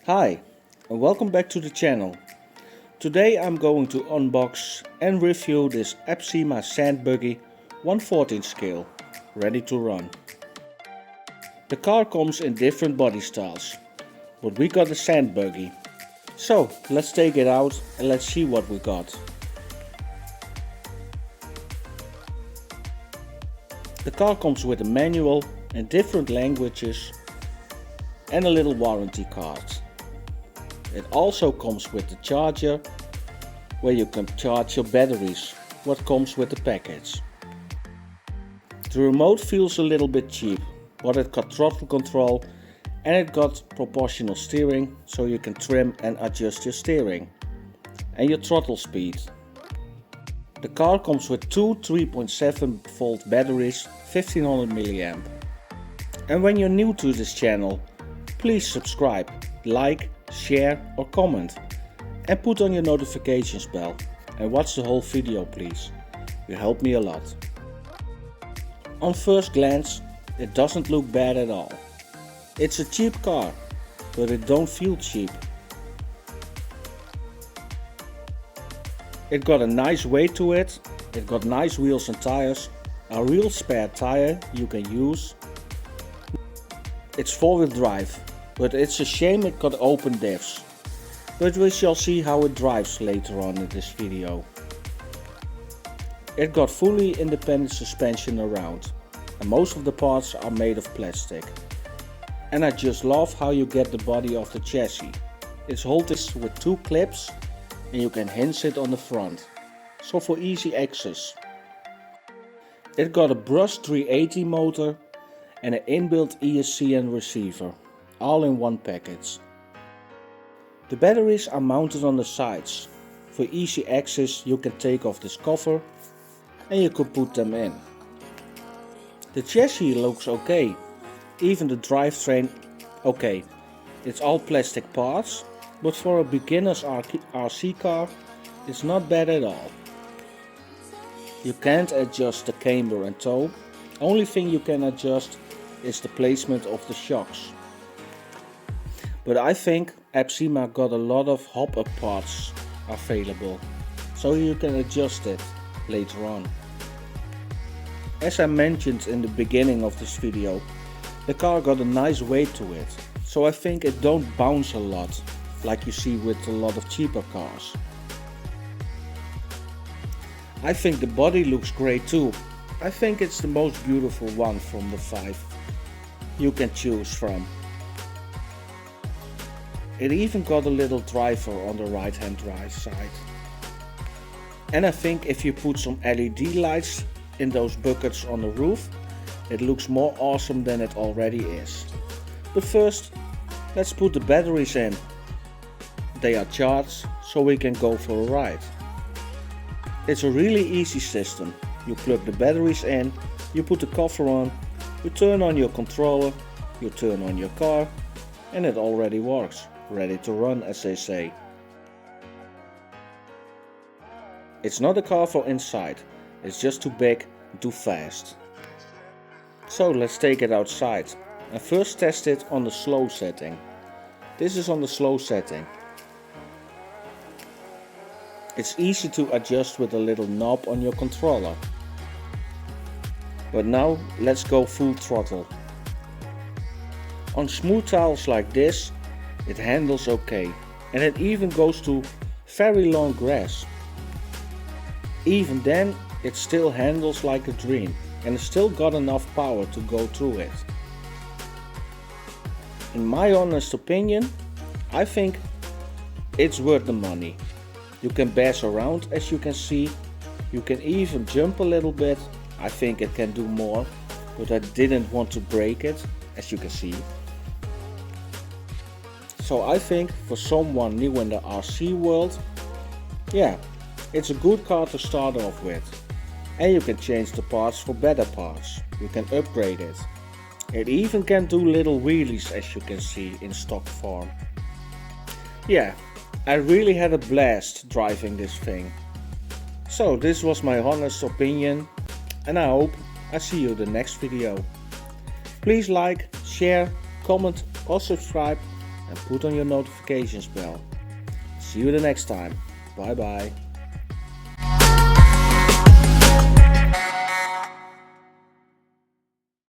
Hi and welcome back to the channel. Today I'm going to unbox and review this Absima Sand Buggy 1/14 scale, ready to run. The car comes in different body styles, but we got a sand buggy. So let's take it out and let's see what we got. The car comes with a manual in different languages and a little warranty card. It also comes with the charger where you can charge your batteries, what comes with the package. The remote feels a little bit cheap, but it got throttle control and it got proportional steering, so you can trim and adjust your steering and your throttle speed. The car comes with two 3.7 volt batteries, 1500 mAh. And when you're new to this channel, please subscribe, like, share or comment and put on your notifications bell and watch the whole video please. You help me a lot. On first glance it doesn't look bad at all. It's a cheap car, but it don't feel cheap. It got a nice weight to it, it got nice wheels and tires, a real spare tire you can use. It's 4-wheel drive, but it's a shame it got open diffs. But we shall see how it drives later on in this video. It got fully independent suspension around, and most of the parts are made of plastic. And I just love how you get the body of the chassis. It's holded with two clips and you can hinge it on the front, so for easy access. It got a brushed 380 motor and an inbuilt ESC and receiver, all in one package. The batteries are mounted on the sides. For easy access you can take off this cover and you can put them in. The chassis looks okay, even the drivetrain okay. It's all plastic parts, but for a beginner's RC car it's not bad at all. You can't adjust the camber and toe, only thing you can adjust is the placement of the shocks. But I think Absima got a lot of hop-up parts available, so you can adjust it later on. As I mentioned in the beginning of this video, the car got a nice weight to it, so I think it don't bounce a lot like you see with a lot of cheaper cars. I think the body looks great too. I think it's the most beautiful one from the 5 you can choose from. It even got a little driver on the right hand drive side. And I think if you put some LED lights in those buckets on the roof, it looks more awesome than it already is. But first, let's put the batteries in. They are charged, so we can go for a ride. It's a really easy system. You plug the batteries in, you put the cover on, you turn on your controller, you turn on your car, and it already works. Ready to run, as they say. It's not a car for inside, it's just too big and too fast. So let's take it outside and first test it on the slow setting. This is on the slow setting. It's easy to adjust with a little knob on your controller. But now let's go full throttle. On smooth tiles like this, it handles okay, and it even goes to very long grass. Even then it still handles like a dream, and it's still got enough power to go through it. In my honest opinion, I think it's worth the money. You can bash around, as you can see. You can even jump a little bit. I think it can do more, but I didn't want to break it, as you can see. So I think for someone new in the RC world, yeah, it's a good car to start off with. And you can change the parts for better parts. You can upgrade it. It even can do little wheelies, as you can see in stock form. Yeah, I really had a blast driving this thing. So this was my honest opinion, and I hope I see you in the next video. Please like, share, comment or subscribe and put on your notifications bell. See you the next time. Bye bye.